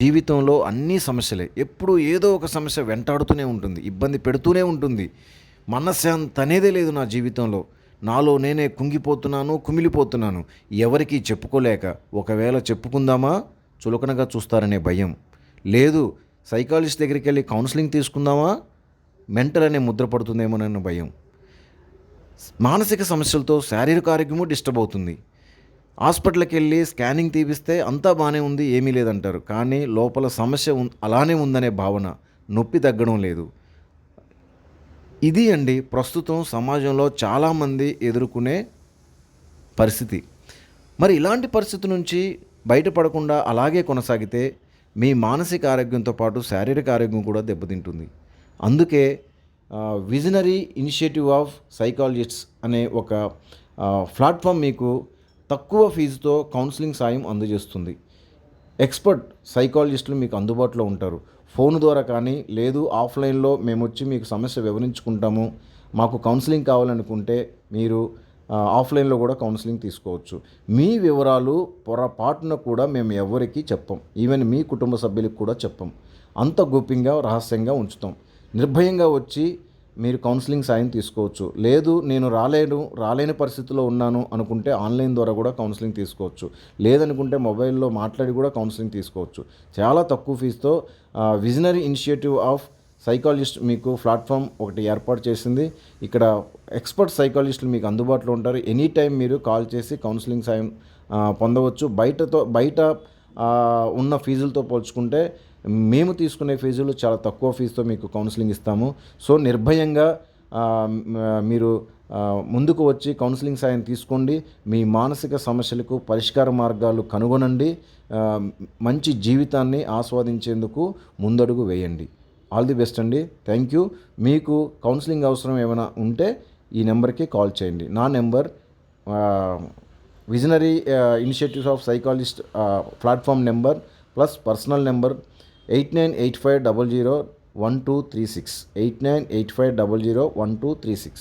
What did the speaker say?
జీవితంలో అన్నీ సమస్యలే. ఎప్పుడు ఏదో ఒక సమస్య వెంటాడుతూనే ఉంటుంది. ఇబ్బంది పెడుతూనే ఉంటుంది. మనశ్శాంతి అనేదే లేదు నా జీవితంలో. నాలో నేనే కుంగిపోతున్నాను, కుమిలిపోతున్నాను. ఎవరికీ చెప్పుకోలేక, ఒకవేళ చెప్పుకుందామా చులకనగా చూస్తారనే భయం. లేదు సైకాలజిస్ట్ దగ్గరికెళ్ళి కౌన్సెలింగ్ తీసుకుందామా మెంటల్ అనే ముద్ర పడుతుందేమోనన్న భయం. మానసిక సమస్యలతో శారీరక ఆరోగ్యము డిస్టర్బ్ అవుతుంది. హాస్పిటల్కి వెళ్ళి స్కానింగ్ తీపిస్తే అంతా బాగానే ఉంది, ఏమీ లేదంటారు. కానీ లోపల సమస్య అలానే ఉందనే భావన, నొప్పి తగ్గడం లేదు. ఇది అండి ప్రస్తుతం సమాజంలో చాలామంది ఎదుర్కొనే పరిస్థితి. మరి ఇలాంటి పరిస్థితి నుంచి బయటపడకుండా అలాగే కొనసాగితే మీ మానసిక ఆరోగ్యంతో పాటు శారీరక ఆరోగ్యం కూడా దెబ్బతింటుంది. అందుకే విజనరీ ఇనిషియేటివ్ ఆఫ్ సైకాలజిస్ట్స్ అనే ఒక ప్లాట్ఫామ్ మీకు తక్కువ ఫీజుతో కౌన్సిలింగ్ సాయం అందజేస్తుంది. ఎక్స్పర్ట్ సైకాలజిస్టులు మీకు అందుబాటులో ఉంటారు. ఫోన్ ద్వారా కానీ లేదు ఆఫ్లైన్లో మేము వచ్చి మీకు సమస్య వివరించుకుంటాము, మాకు కౌన్సిలింగ్ కావాలనుకుంటే మీరు ఆఫ్లైన్లో కూడా కౌన్సిలింగ్ తీసుకోవచ్చు. మీ వివరాలు పొరపాటున కూడా మేము ఎవరికి చెప్పం, ఈవెన్ మీ కుటుంబ సభ్యులకు కూడా చెప్పం. అంత గోప్యంగా రహస్యంగా ఉంచుతాం. నిర్భయంగా వచ్చి మీరు కౌన్సిలింగ్ సాయం తీసుకోవచ్చు. లేదు నేను రాలేని పరిస్థితిలో ఉన్నాను అనుకుంటే ఆన్లైన్ ద్వారా కూడా కౌన్సిలింగ్ తీసుకోవచ్చు. లేదనుకుంటే మొబైల్లో మాట్లాడి కూడా కౌన్సిలింగ్ తీసుకోవచ్చు. చాలా తక్కువ ఫీజుతో విజనరీ ఇనిషియేటివ్ ఆఫ్ సైకాలజిస్ట్ మీకు ప్లాట్ఫామ్ ఒకటి ఏర్పాటు చేసింది. ఇక్కడ ఎక్స్పర్ట్ సైకాలజిస్టులు మీకు అందుబాటులో ఉంటారు. ఎనీ టైం మీరు కాల్ చేసి కౌన్సిలింగ్ సాయం పొందవచ్చు. బయట ఉన్న ఫీజులతో పోల్చుకుంటే మేము తీసుకునే ఫీజులు చాలా తక్కువ ఫీజుతో మీకు కౌన్సిలింగ్ ఇస్తాము. సో నిర్భయంగా మీరు ముందుకు వచ్చి కౌన్సిలింగ్ సాయం తీసుకోండి. మీ మానసిక సమస్యలకు పరిష్కార మార్గాలు కనుగొనండి. మంచి జీవితాన్ని ఆస్వాదించేందుకు ముందడుగు వేయండి. ఆల్ ది బెస్ట్ అండి. Thank you. మీకు కౌన్సిలింగ్ అవసరం ఏమైనా ఉంటే ఈ నెంబర్కి కాల్ చేయండి. నా number visionary initiatives of psychologist platform number plus personal number 8985001236 8985001236.